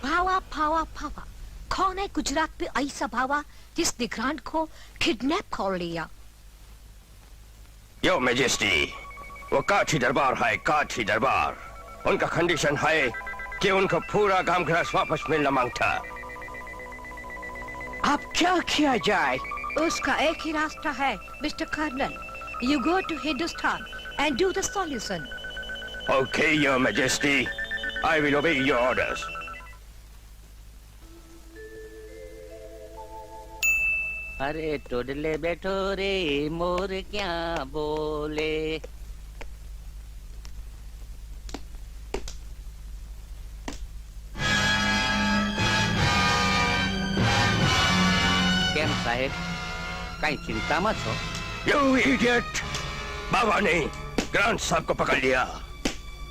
भावा फावा फावा, कौन है गुजरात पे ऐसा भावा जिसने ग्रांड को किडनैप कर लिया? यो मैजेस्टी, वो काठी दरबार है, काठी दरबार। उनका कंडीशन है कि उनको पूरा गांव ग्रास वापस मिलना मांगता। अब क्या किया जाए? उसका एक ही रास्ता है mister colonel. You go to Hindustan and do the solution. Okay, your majesty. I will obey your orders. अरे टोडले बैठो रे मोर क्या बोले। केम साहेब, कहीं चिंता मत हो। You idiot! बाबा ने ग्रांड साहब को पकड़ लिया।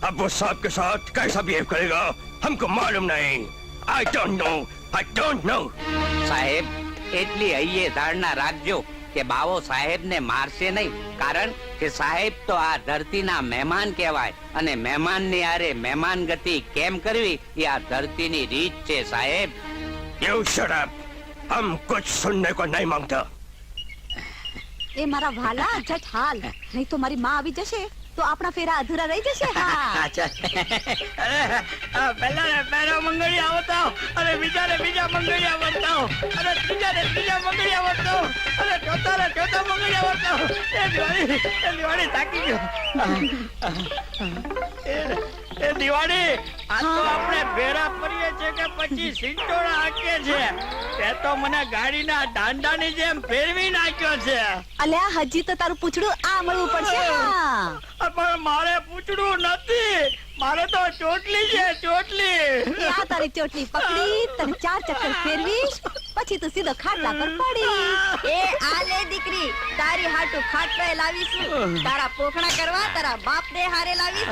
अब वो साहब के साथ कैसा बिहेव करेगा हमको मालूम नहीं। I don't know. I don't know. साहेब એટલી હૈયે ધારણા રાખજો કે બાવો સાહેબને મારશે નહીં, કારણ કે સાહેબ તો આ ધરતીના મહેમાન કહેવાય અને મહેમાનની આરે મહેમાન ગતિ કેમ કરવી એ આ ધરતીની રીત છે સાહેબ। You shut up. हम कुछ सुनने को नहीं मांगता। એ મારા વાલા જટ હાલ, નહીં તો મારી માં આવી જશે તો આપણા ફેરા અધૂરા રહી જશે। હા પહેલા મંગળિયા બતાવો, અરે બીજા મંગળિયા બતાવો, અરે ત્રીજા મંગળિયા બતાવો, અરે ચોથા મંગળિયા બતાવો। એ દિવાળી થાકી ગયો। એ દિવાળી આ તો આપણે ભેરા ફરીએ છે કે પછી સિંચોડા હાંકીએ છે? તે તો મને ગાડીના દાંડાની જેમ ફેરવી નાખ્યો છે। અલ્યા હજી તો તારું પૂછડું આ મળવું પડશે। હા પણ મારે પૂછડું નથી, મારે તો ચોટલી છે, ચોટલી। આ તારી ચોટલી પકડી તને 4 ચક્કર ફેરવીશ પછી તું સીધો ખાટલા પર પડી। એ આ લે દીકરી, તારી હાટુ ખાટલા લાવીશું, તારા પોખણા કરવા તારા બાપને હારે લાવીશ।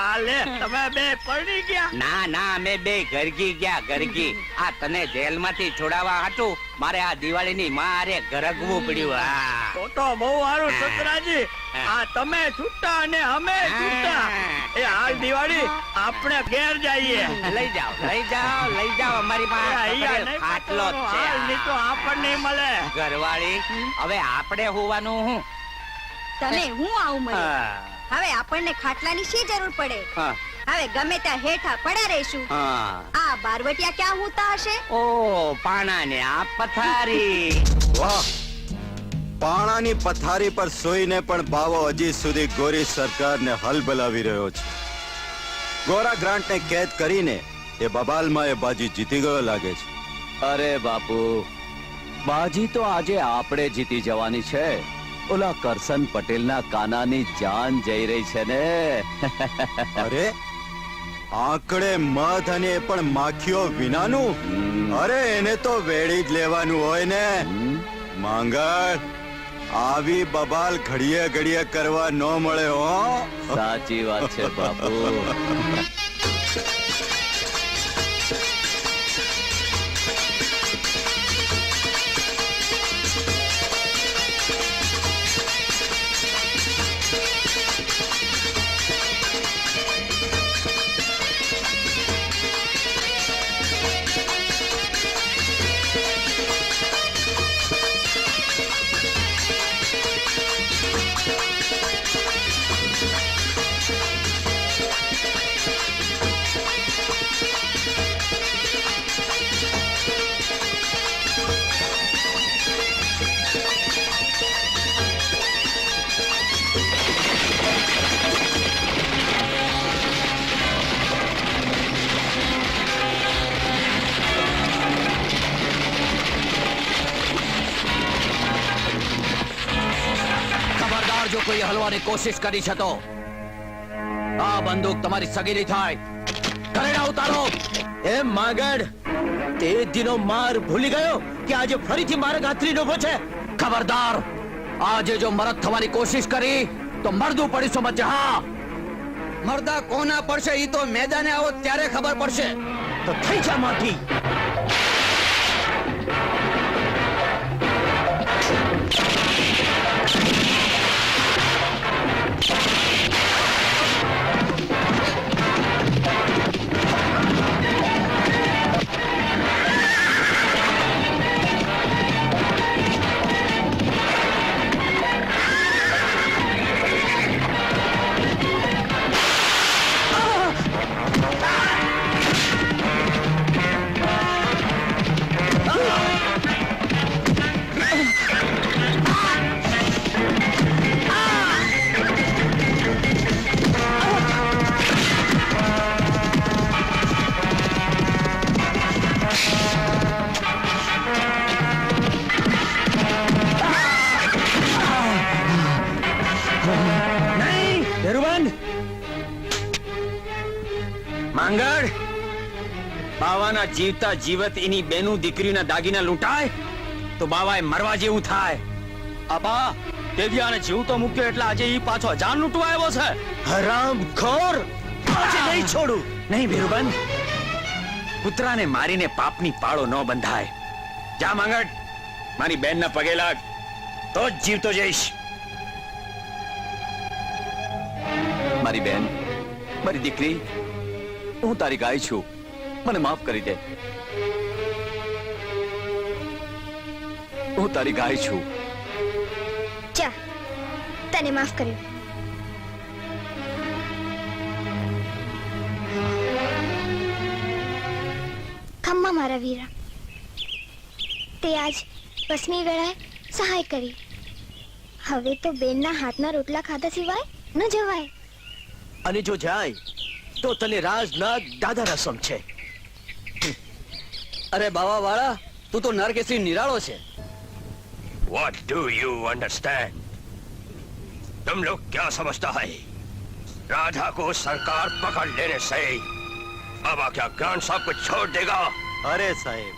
આ લે તમે બે પરણી ગયા? ના ના, અમે બે ગરગી ગયા, ગરગી। આ તને જેલમાંથી છોડાવવા હાટુ મારે આ દિવાળીની માં હારે ગરગવું પડ્યું। હા તો બહુ સારું સસરાજી, આ તમે છૂટા અને અમે છૂટા। એ હાલ દિવાળી આપણે ઘેર જઈએ। લઈ જાઓ અમારી માં ખાટલો જ છે। નહીં તો આપણને મળે। ઘરવાળી, હવે આપણે હોવાનું હું? તને હું આવું મળે? હવે આપણને ખાટલાની શી જરૂર પડે? હવે ગમે ત્યાં હેઠા પડ્યા રહીશું। આ બારવટિયા ક્યાં હોતા હશે? ઓ પાણાને આ પથારી। વાહ, પાણાની પથારી પર સોઈને પણ બાવો હજી સુધી ગોરી સરકારને હલબલાવી રહ્યો છે। ગોરા ગ્રાન્ટને કેદ કરીને એ બબાલમાં એ બાજી જીતી ગયો લાગે છે। અરે બાપુ, બાજી તો આજે આપણે જીતી જવાની છે। ઓલા કરસન પટેલના કાનાની જાન જઈ રહી છે ને। અરે આંકડે મધ અને એ પણ માખીઓ વિનાનું? અરે એને તો વેડી જ લેવાનું હોય ને। માંગળ, આવી બબાલ ઘડીએ ઘડીએ કરવા ન મળે હો। સાચી વાત છે બાપુ। જો કોઈ હલવાની કોશિશ કરી છે તો આ બંદૂક તમારી સગીરી થાય। કરેડા ઉતારો। એ માગડ, તે દિનો માર ભૂલી ગયો કે આજે ફરીથી મારે ગાત્રી ડોબો છે? ખબરદાર, આજે જો મરદ થવાની કોશિશ કરી તો મરદું પડીશું મત। હા, મરદા કોના પડશે ઈ તો મેદાને આવો ત્યારે ખબર પડશે। તો થઈ જા માઠી। બાવાના જીવતા જીવત એની બેનું દીકરીના દાગીના લૂંટાય તો બાવાએ મરવા જેવું થાય. અબા તેથી આને જીવતો મૂક્યો એટલે આજે ઈ પાછો જાન લૂંટવા આવ્યો છે. હરામખોર! આજે નહીં છોડું. નહીં ભીરુબંધ, પુત્રાને મારીને પાપની પાળો ન બંધાય. જા માંગટ, મારી બેનના પગે લાગ, તો જ જીવતો જઈશ. મારી બેન, મારી દીકરી, હું તારી ગાય છું, મને માફ કરી દે. હું તારી ગાય છું. જા, તને માફ કર્યું. ખમ્મા મારા વીરા, તે આજ પસમી વેળાએ સહાય કરી. હવે તો બેનના હાથના રોટલા ખાધા સિવાય ન જવાય. અને જો જાય તો તને રાજના દાદા રસમ છે. અરે બાવા વાળા, તું તો નરકેસરી નિરાળો છે. What do you understand? तुम लोग क्या समझता है? राधा को सरकार पकड़ लेने से बाबा क्या ग्रांड साहब को छोड़ देगा? અરે સાહેબ,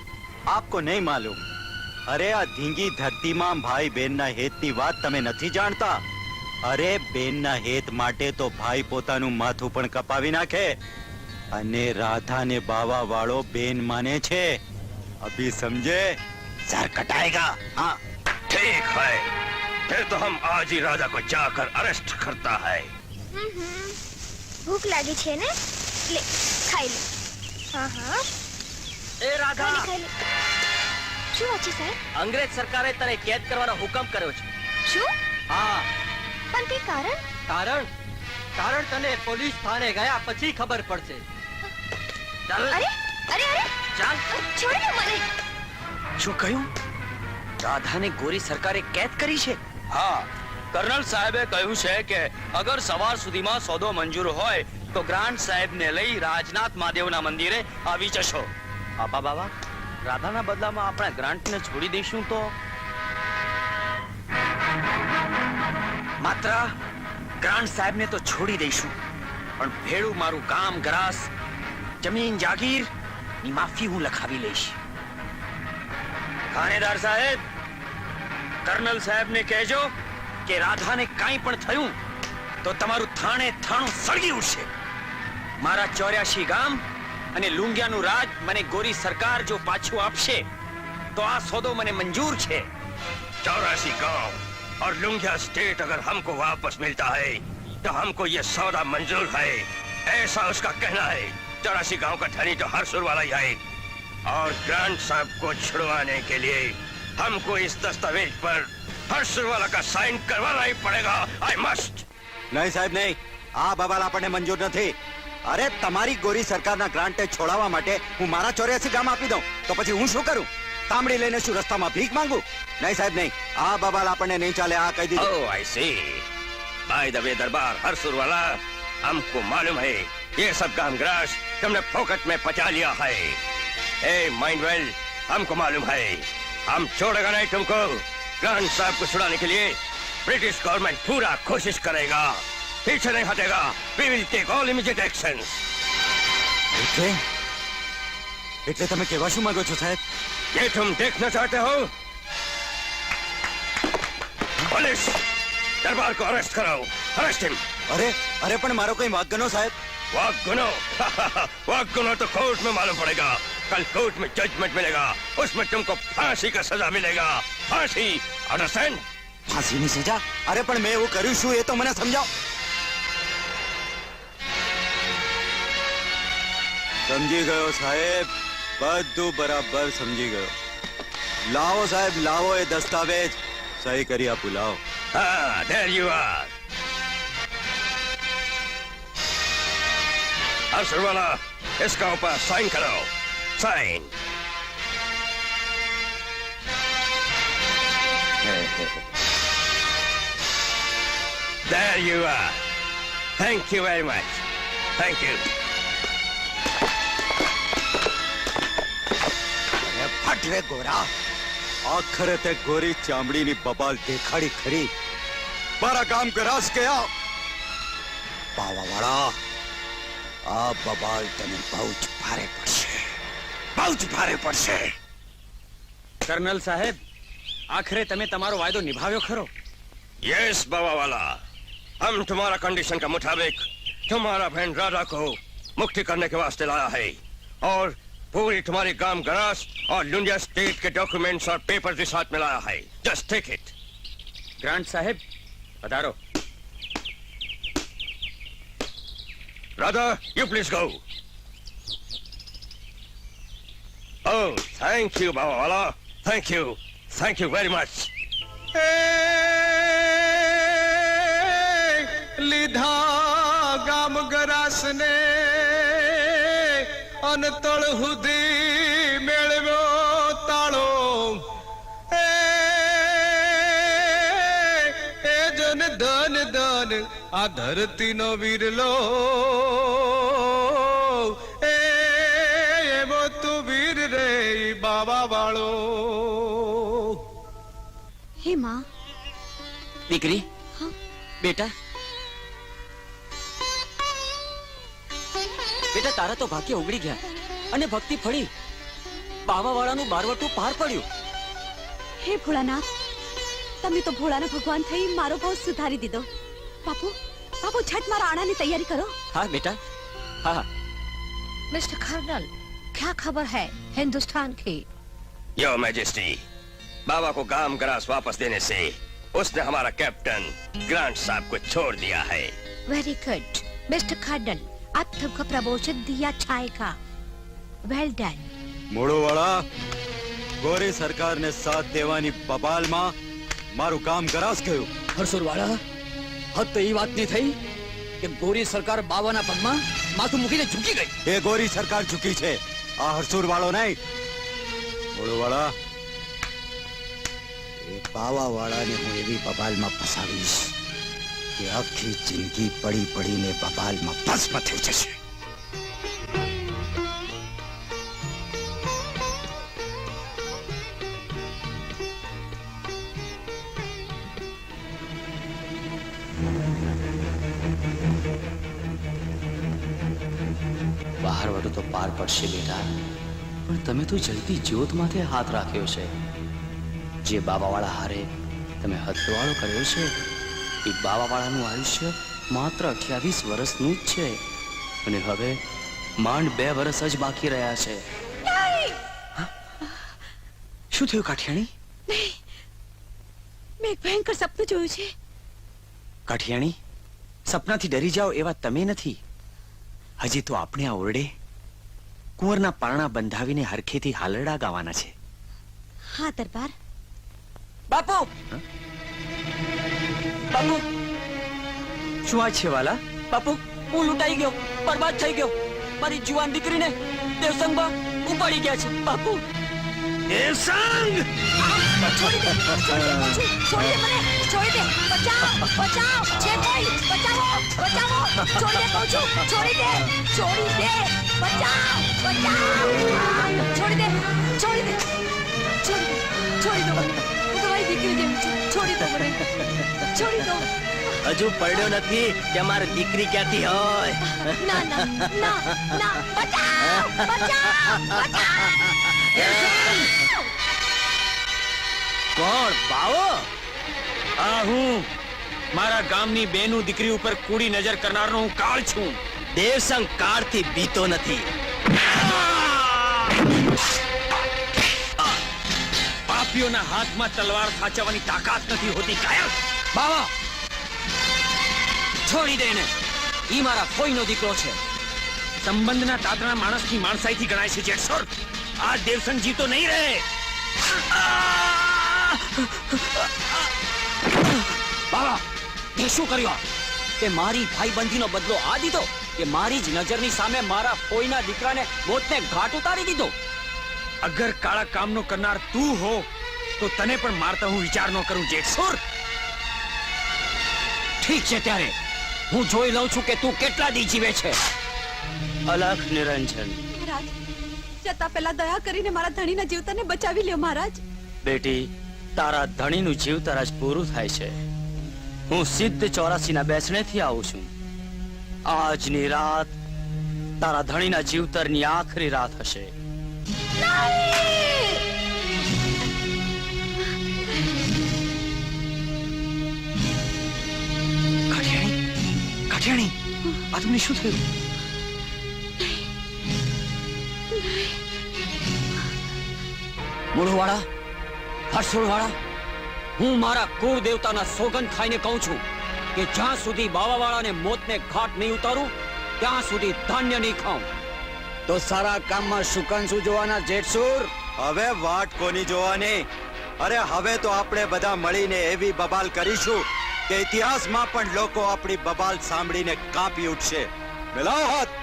આપકો નહીં માલુમ. અરે આ ધીંગી ધરતીમાં ભાઈ બહેનના હેતની વાત તમે નથી જાણતા. અરે બેનના હેત માટે તો ભાઈ પોતાનું માથું પણ કપાવી નાખે. અને રાધાને બાવા વાળો બેન માને છે. અભી સમજે? सर कटाएगा? हाँ ठीक है, फिर तो हम आज ही राजा को जाकर अरेस्ट करता है. ભૂખ લાગી છે ને? લે, ખાઈ લે. હા હા, એ રાધા, ખાઈ લે. શું છે સાહેબ? અંગ્રેજ સરકારે તને કેદ કરવાનો હુકમ કર્યો છે. શું? હા, પણ તે કારણ? કારણ તને પોલીસ થાને ગયા પછી ખબર પડશે. ચાલ, અરે અરે અરે, ચાલ. છોડ દે મને. શું કહ્યું? રાધાને ગોરી સરકારે કેદ કરી છે? હા, કર્નલ સાહેબે કહ્યું છે કે અગર સવાર સુધીમાં સોદો મંજૂર હોય તો ગ્રાન્ડ સાહેબને લઈ રાજનાથ મહાદેવના મંદિરે આવી જશો. બાબા બાબા, રાધાના બદલામાં આપણે ગ્રાન્ટને છોડી દઈશું તો? માત્ર ગ્રાન્ડ સાહેબને તો છોડી દઈશું, પણ ભેળું મારું કામ ગ્રાસ, જમીન જાગીર ની માફી હું લખાવી લઈશ. થાનેદાર સાહેબ, કર્નલ સાહેબને કહેજો કે રાધાને કાંઈ પણ થયું તો તમારું થાણે થાણું સળગી ઉઠશે. મારા 84 ગામ અને લુંગિયાનું રાજ મને ગોરી સરકાર જો પાછું આપશે તો આ સોદો મને મંજૂર છે. 84 गांव और लुंगिया स्टेट अगर हमको वापस मिलता है तो हमको ये सौदा मंजूर है, ऐसा उसका कहना है. 84 गांव का धनी तो हर सुर वाला ही है, और ग्रांड साहब को छुड़वाने के लिए हमको इस दस्तावेज पर हर सुर वाला का साइन करवाना ही पड़ेगा. I must. નહીં સાહેબ નહીં, આ બબાલ આપણને મંજૂર નથી. અરે તમારી ગોરી સરકારના ગ્રાન્ટે છોડાવવા માટે હું મારા 84 ગામ આપી દઉં તો પછી હું શું કરું? તાંબડી લઈને શું રસ્તામાં ભીખ માંગુ? નહીં સાહેબ નહીં, આ બબાલ આપણને નહીં ચાલે. આ કહી દીધું. Oh, I see. By the way, दरबार हर सुर वाला, हमको मालूम है ये सब काम ग्रास तुमने फोकट में पचा लिया है. ए माइंड वेल, हमको मालूम है, हम छोड़ेगा नहीं तुमको. ग्रांड साहब को छुड़ाने के लिए ब्रिटिश गवर्नमेंट पूरा कोशिश करेगा, पीछे नहीं हटेगा. We will take all immediate actions. એટલે તમે કહેવા શું માંગો છો સાહેબ? ये तुम देखना चाहते हो? पुलिस, दरबार को अरेस्ट कराओ. Arrest him. અરે અરે પણ મારો કોઈ વાંક ગનો સાહેબ? वाक गुनो वाक गुनो तो कोर्ट में मालूम पड़ेगा. कल कोर्ट में जजमेंट मिलेगा, उसमें तुमको फांसी का सजा मिलेगा. फांसी, अंडरस्टैंड? ફાંસીની સજા? અરે પણ મેં એવું કર્યું શું એ તો મને સમજાવો. સમજી ગયો સાહેબ, બધું બરાબર સમજી ગયો. લાવો સાહેબ, લાવો એ દસ્તાવેજ, સહી કરી આપું. લાવો. हाँ, there you are. अरसर वाला, इसका ऊपर साइन करो. Sign. There you are. Thank you very much. Thank you. અરે ફટ રે ગોરા, આખરે તે ગોરી ચામડીની બબાલ દેખાડી ખરી. મારા ગામ ગ્રાસ ગયા. બાવા વાળા, આ બબાલ તને બહુ જ ભારે પડશે. બહુ જ ભારે પડશે. કર્નલ સાહેબ, આખરે તમે તમારો વાયદો નિભાવ્યો ખરો? यस बाबा वाला, हम तुम्हारा कंडीशन का मुताबिक तुम्हारा बहन राधा को मुक्ति करने के वास्ते लाया है और पूरी तुम्हारी गांव गरास और लुंडिया स्टेट के डॉक्यूमेंट्स और पेपर के साथ में लाया है. Just take it. ગ્રાન્ટ સાહેબ, પધારો. Radha, you please go. Oh, thank you बाबा वाला. Thank you very much. લીધા ગામ ગરાસ ને અનતળ સુધી મેળવ્યો તાળો એ જન ધન ધન આ ધરતી નો વીરલો એવો તું વીર રે બાબા વાળો. હે માં, દીકરી, બેટા બેટા, તારા તો ભાગ્ય ઉગડી ગયા અને ભક્તિ ફળી. બાવાવાળાનું બારવટું પાર પડ્યું. હે ભોળાનાથ, તમે તો ભોળાના ભગવાન થઈ મારો ભાવ સુધારી દીધો. બાપુ, બાપુ છઠ મારા આણાની તૈયારી કરો. હા બેટા, હા. मिस्टर कर्नल, क्या खबर है हिंदुस्तान की? योर मैजेस्टी, बाबा को गांव गरास वापस देने से उसने हमारा कैप्टन ग्रांट साहब को छोड़ दिया है. वेरी गुड मिस्टर कर्नल, अब तुमको प्रमोशन दिया जाएगा. Well done. મોડો વાળા, ગોરી સરકારને સાથ દેવાની બબાલમાં મારું કામ ગરાસ ગયું. હરસુરવાળા, હદ તો એ વાતની થઈ કે ગોરી સરકાર બાવાના પગમાં માથું મૂકીને ઝૂકી ગઈ. એ ગોરી સરકાર ઝૂકી છે, આ હરસુર વાળો નહીં. મોડો વાળા, એ બાવા વાળાને હું એવી બબાલમાં ફસાવીશ કે આખી જિંદગી પડી પડીને બબાલમાં ભસ્મ થઈ જશે. બહારવટો તો પાર પડશે બેટા, પણ તમે તો જલ્દી જ્યોત માથે હાથ રાખ્યો છે. જે બાવાવાળા હારે તમે હદવાળો કર્યો છે એ બાવાવાળાનું આયુષ્ય માત્ર 28 વર્ષનું જ છે અને હવે માંડ 2 વર્ષ જ બાકી રહ્યા છે. શું થયું કાઠિયાણી? મેં એક ભયંકર સપનું જોયું છે. કાઠિયાણી, સપનાથી ડરી જાઓ એવા તમે નથી. હજી તો આપણે આ ઓરડે કુંવરના પારણા બંધાવીને હરખેથી હાલરડા ગાવાના છે. હા દરબાર. બાપુ, બાપુ, શું આ છે વાલા? બાપુ, હું લૂંટાઈ ગયો, બરબાદ થઈ ગયો. મારી જુવાન દીકરીને દેવસંગમાં ઉપાડી ગયા છે. બાપુ, देवसंग! છોડી દે, છોડી દે, છોડી દે મને, છોડી દે, બચાવ, બચાવ, છે કોઈ, બચાવો, બચાવો, છોડી દે કહું છું, છોડી દે, બચાવ, બચાવ, છોડી દે, છોડી દે, છોડી દે, છોડી દો મને, હું તમારી દીકરી જેવી છું, છોડી દો મને, છોડી દો. હજુ પડ્યો નથી કે મારી દીકરી ક્યાંથી હોય. ના ના ના ના, બચાવ, બચાવ, બચાવ. કોણ? બાવો? આ હું મારા ગામની બેનું દીકરી ઉપર કૂડી નજર કરનારનો હું કાળ છું. દેવસંગ કાળથી બીતો નથી. પાપીઓના હાથમાં તલવાર સાચવવાની તાકાત નથી હોતી. કાયર બાવા, છોડી દે ને. ઈ મારા ફોઈનો દીકરો છે. સંબંધના તાતણા માણસની માણસાઈથી ગણાય છે. જેઠસોર, આ દેવસંગ જીતો નહીં રહે. બાવા, તે શું કર્યું? તે મારી ભાઈબંધીનો બદલો આ દીધો કે મારી જ નજરની સામે મારા ફોઈના દીકરાને મોતને ઘાટ ઉતારી દીધો? અગર કાળા કામનો કરનાર તું હો તો તને પણ મારતા હું વિચાર ન કરું. જેઠસોર, ઠીક છે, ત્યારે હું જોઈ લઉં છું કે તું કેટલા દી જીવે છે. અલખ નિરંજન. મહારાજ, જતા પહેલા દયા કરીને મારા ધણીના જીવતરને બચાવી લ્યો મહારાજ. બેટી, તારા ધણીનું જીવતર આજ પૂરું થાય છે. હું સિદ્ધ 84 ના બેસણેથી આવું છું. આજની રાત તારા ધણીના જીવતરની આખરી રાત હશે. કાઠિયાણી, કાઠિયાણી, આ તમને શું થયું? મૂળવાળા, હરસુળવાળા, હું મારા કુળ દેવતાના સોગંદ ખાઈને કહું છું કે જ્યાં સુધી બાવાવાળાને મોતને ઘાટ નહીં ઉતારું ત્યાં સુધી ધાન્ય નહીં ખાઉં. તો સારા કામમાં શુકન શું જોવાના જેઠસુર? હવે વાટ કોની જોવાની? અરે હવે તો આપણે બધા મળીને એવી બબાલ કરીશું કે ઇતિહાસમાં પણ લોકો આપણી બબાલ સાંભળીને કાંપી ઉઠશે. મિલાવો હાથ.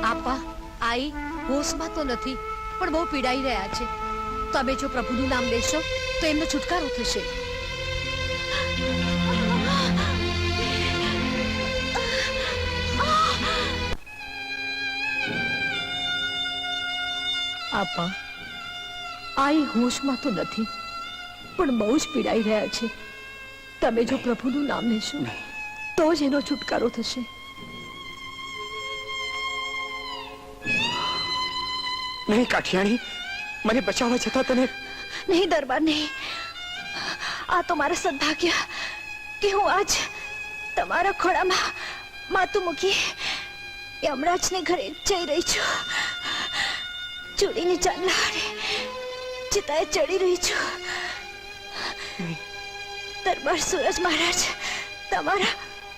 આપા આઈ હોશમાં તો નથી પણ બહુ પીડાઈ રહ્યા છે. તમે જો પ્રભુનું નામ લેશો તો એમનો છુટકારો થશે. આપા આઈ હોશમાં તો નથી પણ બહુ જ પીડાઈ રહ્યા છે. તમે જો પ્રભુનું નામ લેશો તો જ એનો છુટકારો થશે. નહીં કાઠિયાણી, મને બચાવવા જતા તને... નહીં દરબાર નહીં. આ તો મારા સદભાગ્ય કે હું આજ તમારા ખોળામાં માથું મૂકી યમરાજને ઘરે જઈ રહી છું. ચૂડીની ચાંદલા હારે ચિતાએ ચડી રહી છું. દરબાર સૂરજ મહારાજ તમારા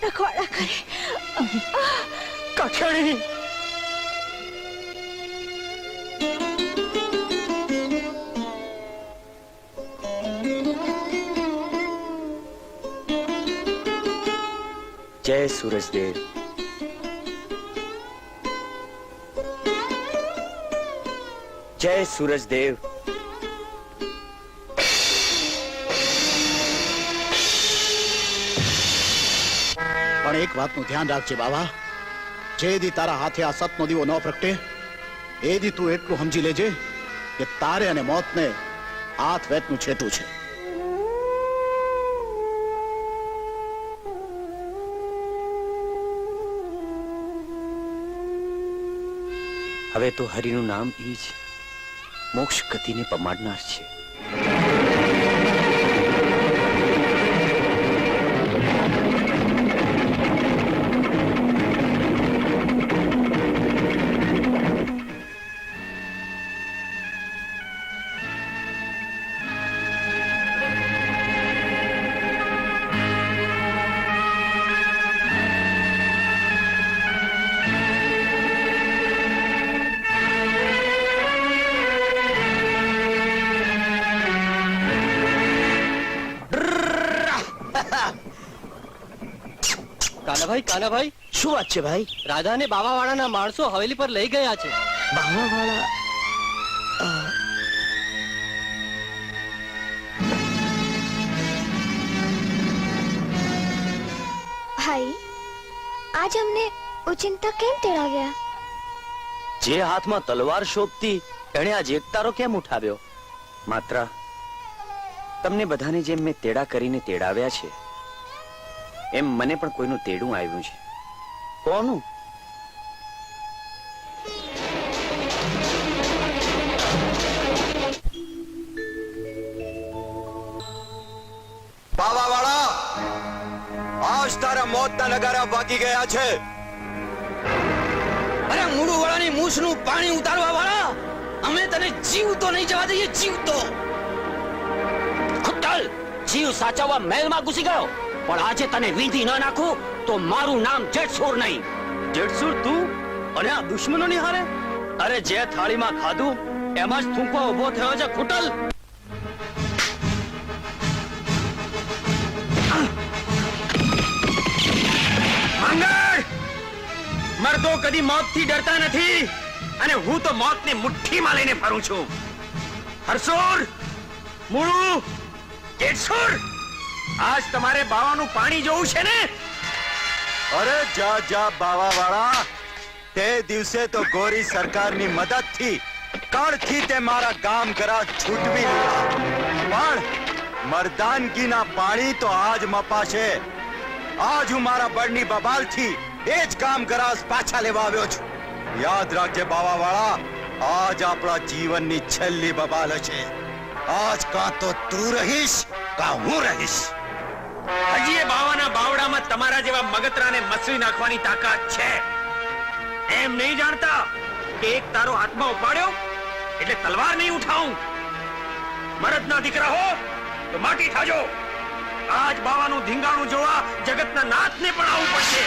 રખવાડા કરે. કાઠિયાણી, જય સૂરજદેવ. જય સૂરજદેવ. પણ એક વાતનું ધ્યાન રાખજે બાવા. જે દી તારા હાથે આ સતનો દીવો ન પ્રગટે એ દી તું એટલું સમજી લેજે કે તારે અને મોતને હાથ વેતનું છેટું છે. હવે તો હરિનું નામ ઈ જ મોક્ષ ગતિને પમાડનાર છે. કાનાભાઈ, કાનાભાઈ, શું વાત છે ભાઈ? રાધાને બાવાવાળાના માણસો હવેલી પર લઈ ગયા છે. બાવાવાળા ભાઈ આજ અમને ઓચિંતા કેમ તેડાવ્યા? જે હાથમાં તલવાર શોભતી એણે આજ એકતારો કેમ ઉઠાવ્યો? માત્ર તમને બધાને જેમ મેં તેડા કરીને તેડાવ્યા છે એમ મને પણ કોઈનું તેડું આવ્યું છે. કોનું? બાવાવાળા, આજ તારા મોતના નગારા વાગી ગયા છે. અરે મૂળું વાળાની મૂછનું પાણી ઉતારવા વાળા, અમે તને જીવતો નહીં જવા દઈએ. જીવતો ખુટ્ટલ જીવ સાચવવા મહેલમાં ઘૂસી ગયો, પણ આજે તને વિધિ ન નાખું તો મારું નામ જેઠસુર નહીં. જેઠસુર તું અને આ દુશ્મનોની હારે? અરે જે થાળીમાં ખાધું એમાં જ થૂંકવા ઉભો થયો છે ખુટલ. તો કદી મોતથી ડરતા નથી અને હું તો મોતને મુઠ્ઠીમાં લઈને ફરું છું. હરસુર, મુળુ, કેતસુર, આજ તમારે બાવાનું પાણી જોવું છે ને? અરે જા જા બાવાવાળા, તે દિવસે તો ગોરી સરકારની મદદથી કણથી તે મારા ગામ ઘરા છૂટવી લીધા, પણ મર્દાનગીના પાણી તો આજ મપાશે. આજ હું મારા બળની બબાલથી એ જ ગામ ઘરા પાછા લેવા આવ્યો છું. યાદ રાખજે બાવાવાળા, આજ આપણા જીવનની છેલ્લી બબાલ હશે. આજ કાં તો તું રહીશ કાં હું રહીશ. હજી એ બાવાના બાવડામાં તમારા જેવા મગતરાને મસવી નાખવાની તાકાત છે. એમ નહીં જાણતા કે એક તારો હાથમાં ઉપાડ્યો એટલે તલવાર નહીં ઉઠાવું. મરદના દીકરા હો તો માટી થાજો. આજ બાવાનું ધીંગાણું જોવા જગતના નાથને પણ આવવું પડશે.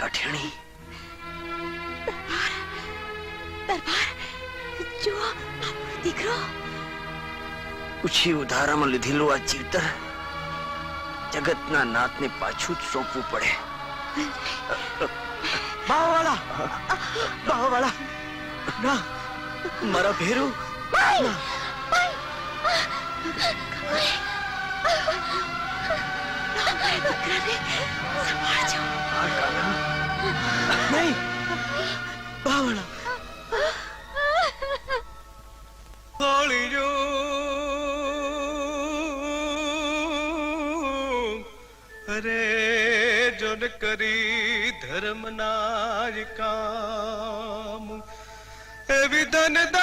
કાઠિયાણી દરબાર જો આપણો દીકરો પૂછી ઉધારામાં લીધેલું આ ચિત્ર જગતના નાથને પાછું જ સોંપવું પડે. બાવાવાળા ના મારા ભેરું ના. નહીં બાવાળા અરે જોન કરી ધર્મ ના કામ એવી ધનદાન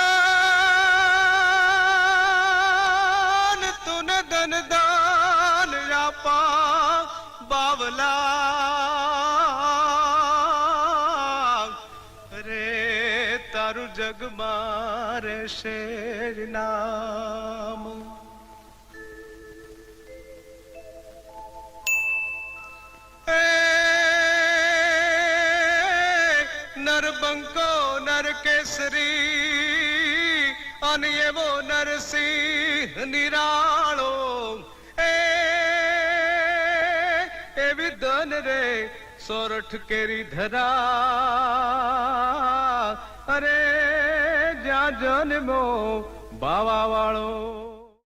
તું ધનદાન આપા બાવલા અરે તારું જગ મારે શેર નામ. નરબંકો નરકેસરી અને એવો નરસિંહ નિરાળો એવી ધન રે સોરઠ કેરી ધરા અરે જ્યાં જન્મો બાવા વાળો.